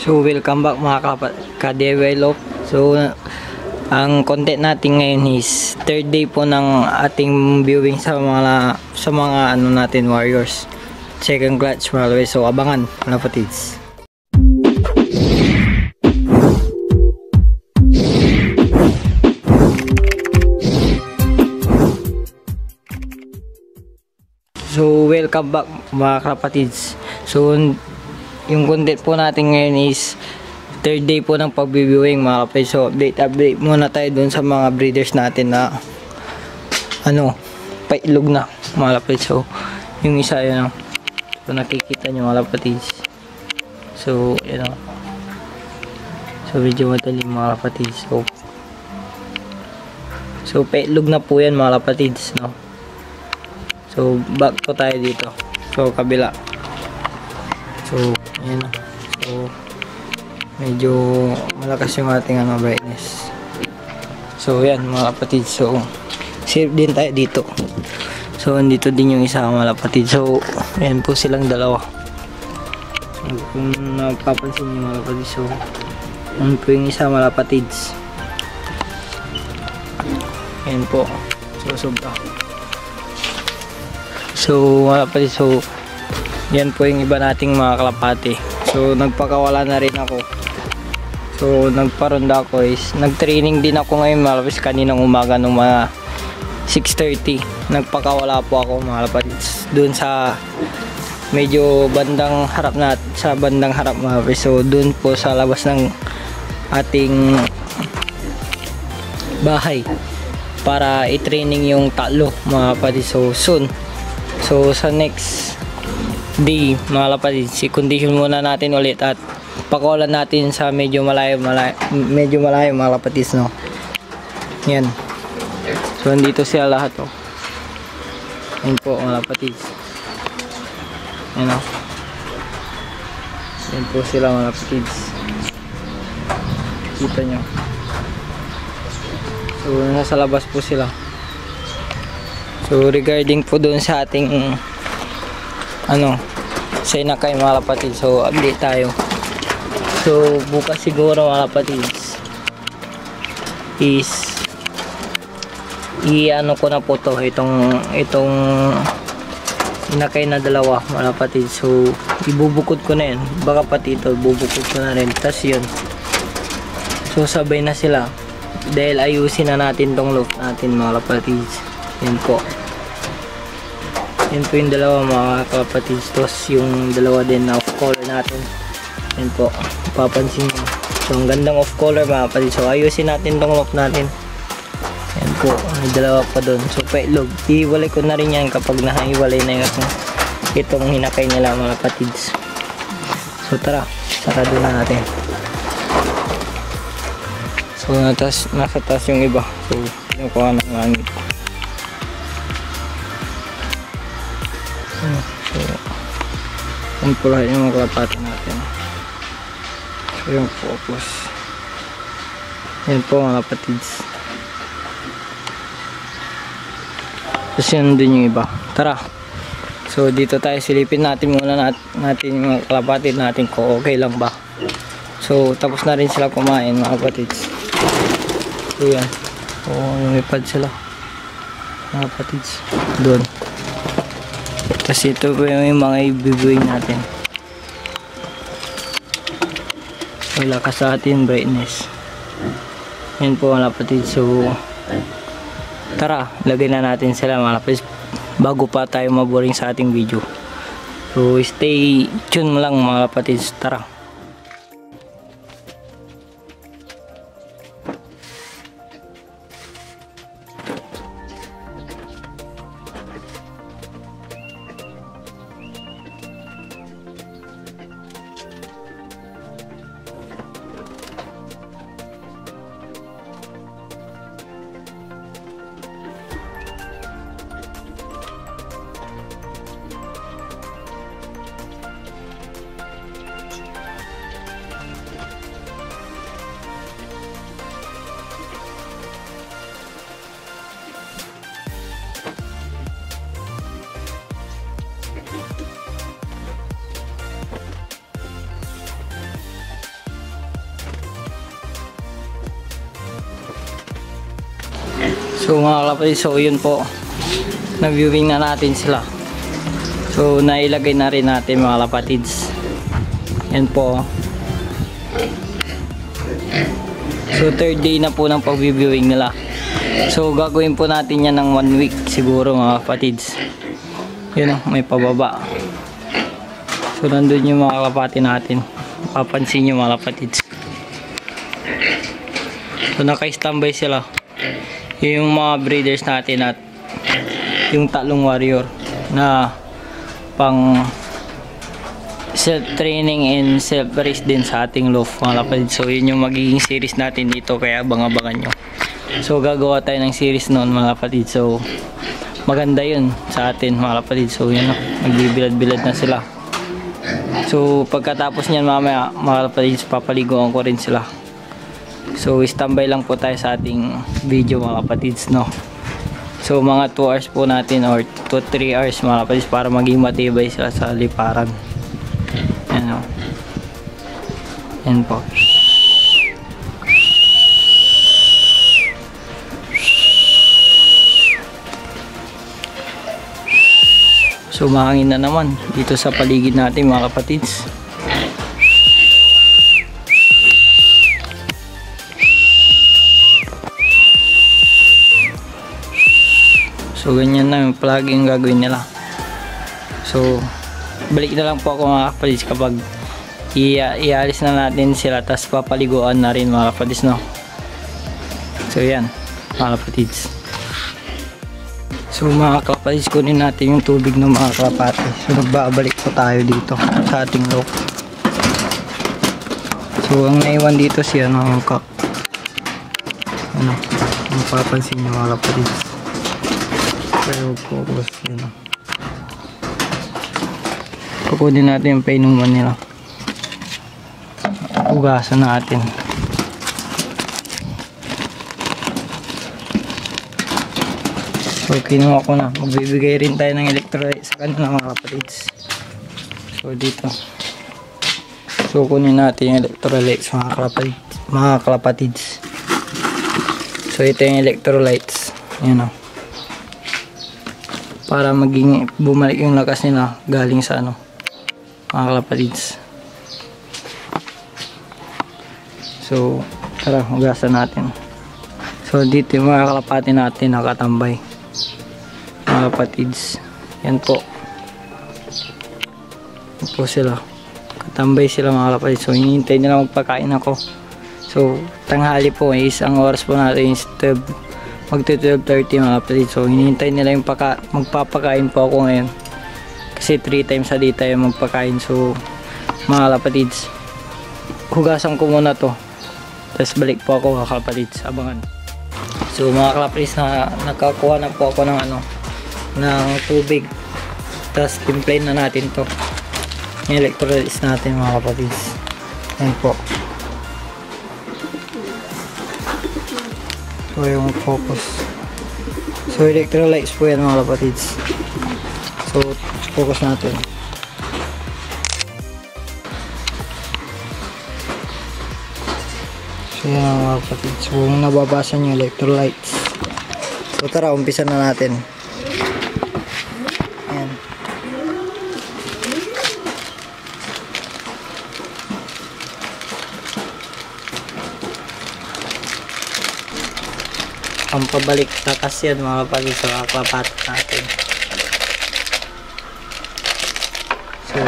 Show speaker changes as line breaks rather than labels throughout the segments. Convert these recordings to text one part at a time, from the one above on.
So welcome back mga ka-develop. So ang content natin ngayon is third day po ng ating viewing sa mga ano natin warriors. Second clutch mga. So abangan mga kapatids. So welcome back mga kapatids. So yung content po natin ngayon is third day po ng pag-viewing mga kapatid. So update muna tayo dun sa mga breeders natin na paitlog na mga kapatid. So yung isa yun, so nakikita nyo mga kapatid. So yun, so medyo matalim mga kapatid. So paitlog na po yan mga kapatid, no? So back po tayo dito, so kabila. So ayan, so medyo malakas yung ating brightness. So yan mga kapatid, so save din tayo dito. So andito din yung isa mga kapatid. So ayan po silang dalawa. So kung napapansin nyo mga kapatid, so ayan po yung isa mga kapatid. Ayan po, so sobra. So mga kapatid, so yan po yung iba nating mga kalapati. So nagpakawala na rin ako. So nagparonda ako is nagtraining din ako ngayon mga kalapati, kaninang umaga nung mga 6:30. Nagpakawala po ako mga kalapati doon sa medyo bandang harap mga kalapati. So doon po sa labas ng ating bahay para i-training yung talo mga kalapati. So soon, so sa next day mga kapatid, i-condition muna natin ulit at pakawalan natin sa medyo malayo mga kapatid, no? Yan. So andito sila lahat, oh. Yan po mga kapatid. Yan, oh. Yan po sila mga kapatid. Kita nyo. So nasa labas po sila. So regarding po doon sa ating sa Inakay mga kapatid, so update tayo. So bukas siguro mga kapatid is ko na po to, itong Inakay na dalawa mga kapatid. So ibubukod ko na yun, baka pati ito bubukod ko na rin, tas yun, so sabay na sila dahil ayusin na natin tong loop natin mga kapatid. Yan po. Yan po yung dalawa mga kapatid. Tapos yung dalawa din na off color natin. Yan po, papansin nyo. So ang gandang off color mga kapatid. So ayusin natin tong loop natin. Yan po, may dalawa pa doon. So paitlog, iiwalay ko na rin yan kapag naiwalay na itong Inakay nila mga kapatid. So tara, sarado na natin. So nasa taas yung iba. So yung kuha ng langit. So ang pulahin yung mga kalapati natin. So yung focus. Yan po mga kapatids. Tapos yan dun yung iba. Tara. So dito tayo, silipin natin muna natin yung mga kalapati natin kung okay lang ba. So tapos na rin sila kumain mga kapatids. So yan. So lumipad sila mga kapatids doon. Kasi ito po yung mga i-viewing natin. Wala ka sa atin brightness. Yan po mga kapatid. So tara, lagay na natin sila mga kapatid bago pa tayo maboring sa ating video. So stay tuned mo lang mga kapatid. Tara. So mga kapatid, so yun po, na-viewing na natin sila. So nailagay na rin natin mga kapatids. Yan po. So third day na po ng pag-viewing nila. So gagawin po natin yan ng 1 week siguro mga kapatids. Yun o, may pababa. So nandun yung mga kalapati natin. Papansin nyo mga kapatids. So naka-standby sila. Yung mga breeders natin at yung tatlong warrior na pang self-training and self-race din sa ating loft mga kapatid. So yun yung magiging series natin dito, kaya abang-abangan nyo. So gagawa tayo ng series noon mga kapatid. So maganda yun sa atin mga kapatid. So yun, nagbibilad-bilad na sila. So pagkatapos nyan mamaya mga kapatid, papaliguan ko rin sila. So standby lang po tayo sa ating video mga kapatids, no. So mga 2 hours po natin or 2-3 hours mga kapatids para maging matibay sila sa liparan. Yan o. Yan po. So mahangin na naman dito sa paligid natin mga kapatids. So ganyan na yung palagi yung gagawin nila. So balik na lang po ako mga kapatids kapag ialis na natin sila, tapos papaliguan na rin mga kapatids, no. So yan mga kapatids. So mga kapatids, kunin natin yung tubig ng mga kalapati. So nagbabalik po tayo dito sa ating loft. So ang naiwan dito siya ng kak. Ano, mapapansin nyo mga kapatids. Pero focus yun. Kukunin natin yung painuman nila. Ugasan natin. So kinuha ko na. Magbibigay rin tayo ng electrolyte sa kanila mga kapatids. So dito. So kunin natin yung electrolytes mga kalapatids. So ito yung electrolytes. Ayan o. Para maging bumalik yung lakas nila galing sa ano, mga kalapatids. So tara, hugasan natin. So dito yung mga kalapati natin nakatambay mga kapatids. Yan po. Yan po sila, katambay sila mga kalapatids. So hinihintay nila magpakain ako. So tanghali po is ang oras po natin is magto 12:30 mga kapatid. So hinihintay nila yung magpapakain po ako ngayon. Kasi 3 times a day tayo magpakain. So mga kapatids, hugasan ko muna to. Tapos balik po ako mga kapatids. Abangan. So mga kapatids, nakakuha na po ako ng ng tubig. Tapos timplayin na natin to. Yung electrolytes natin mga kapatids. Yan po. So yung focus. So electrolytes po yan mga kapatids. So focus natin. So yan mga kapatids. So kung nababasa nyo electrolytes. So tara, umpisa na natin. Ayan. Ang pabalik takas yan mga kapatid sa kapapat natin. So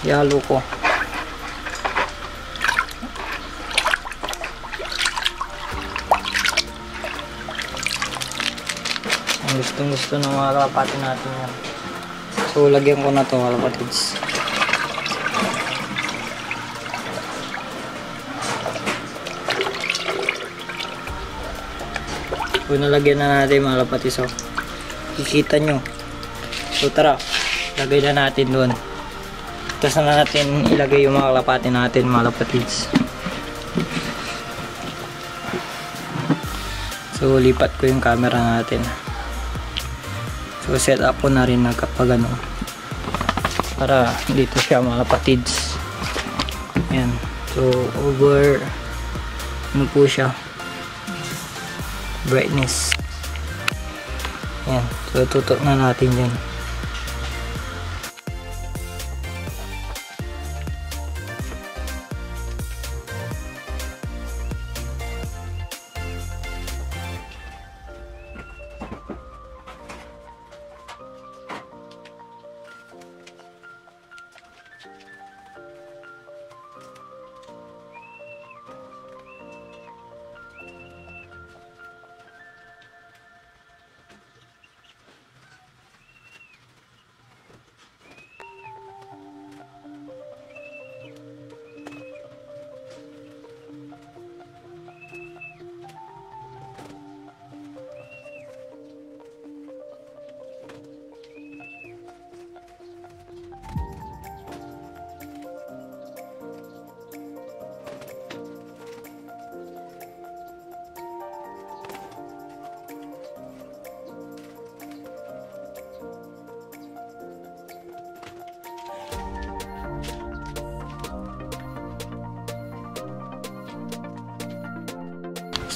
yalo ko. Ang gustong-gusto ng mga kapatid natin yan. So lagyan ko na to mga kapatids. So nalagyan na natin mga kapatids. So kikita nyo. So tara, lagay na natin doon. Tapos na natin ilagay yung mga kalapati natin mga kapatids. So lipat ko yung camera natin. So set up ko na rin kapag para dito siya mga kapatids. Ayan. So over po siya. brightness. Ayan, so tutok na natin yan.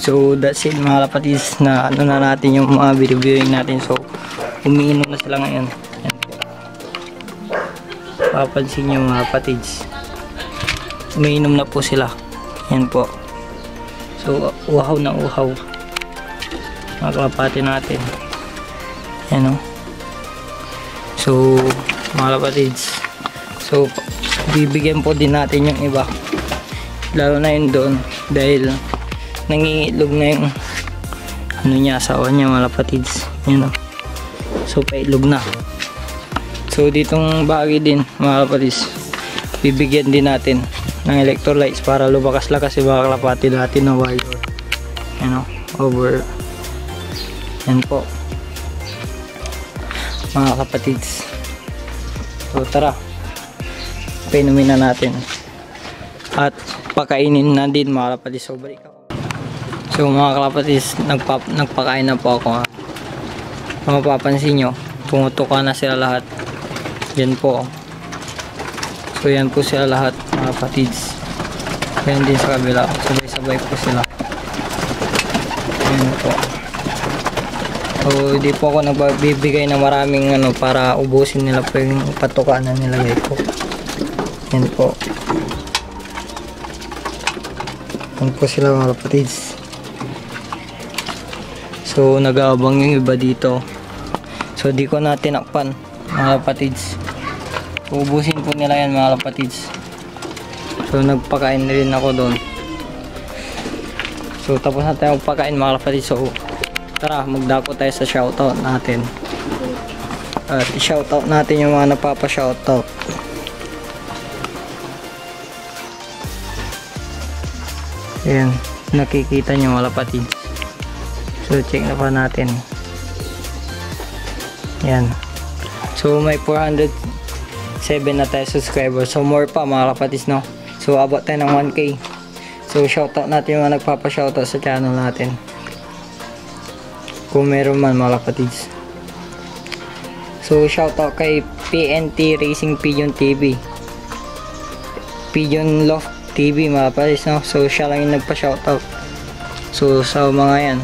So that's it mga kapatids, na ano na natin yung mga reviewing natin. So umiinom na sila ngayon. Yan po. Papansin nyo mga kapatids, umiinom na po sila. Yan po. So uhaw na uhaw mga kapatid natin. Yan o. So mga kapatids, so bibigyan po din natin yung iba, lalo na yun doon, dahil nangiitlog na yung ano niya, asawa niya mga kapatids. Yun o. So paitlog na. So ditong bagay din mga kapatids, bibigyan din natin ng electrolytes para lumakas-lakas yung mga kapatid natin na wire. Yan o. Over. Yan po mga kapatids. So tara, painumin na natin at pakainin na din mga kapatids. So balik ako. So mga kalapatids, nagpakain na po ako ha. Kung mapapansin nyo, tumutuka na sila lahat. Yan po. So yan po sila lahat mga kalapatids. Yan din sa kabila. Sabay-sabay po sila. Yan po. So hindi po ako nagbibigay ng maraming ano para ubusin nila po yung patuka na nilagay ko. Yan po. Yan po sila mga kalapatids. So nag-aabang yung iba dito. So di ko na tinakpan mga kapatids. So, ubusin po nila yan mga kapatids. So nagpakain na rin ako doon. So tapos na tayo magpakain mga kapatids. So tara, magdako tayo sa shoutout natin. At i-shoutout natin yung mga napapa-shoutout. Ayan, nakikita nyo mga kapatids. So check na pa natin. Yan. So may 407 na tayo subscribers. So more pa mga kapatids, no. So abot tayo ng 1K. So shoutout natin yung mga nagpapa-shoutout sa channel natin, kung meron man mga kapatids. So shoutout kay PNT Racing Pigeon TV, Pigeon Loft TV mga kapatids, no. So siya lang yung nagpa-shoutout. So sa mga yan,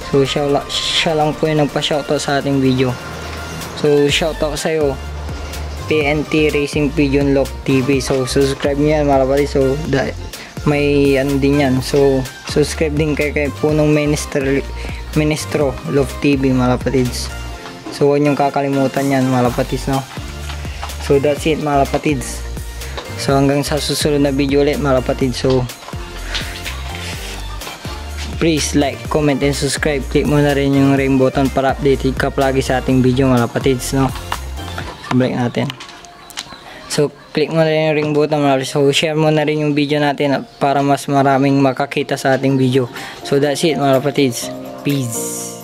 so siya lang po yung nagpa-shoutout sa ating video. So shoutout sa'yo PNT Racing Pigeon Loft TV. So subscribe nyo yan mga kapatid. So may ano din yan. So subscribe din kay Punong Ministro Loft TV mga kapatids. So huwag nyong kakalimutan yan mga kapatids, no. So that's it mga kapatids. So hanggang sa susunod na video ulit mga kapatids. So please like, comment, and subscribe. Click mo na rin yung ring button para updated ka palagi sa ating video mga kapatids, no. So balik natin. So click mo na rin yung ring button mga kapatids. So share mo na rin yung video natin para mas maraming makakita sa ating video. So that's it mga kapatids. Peace.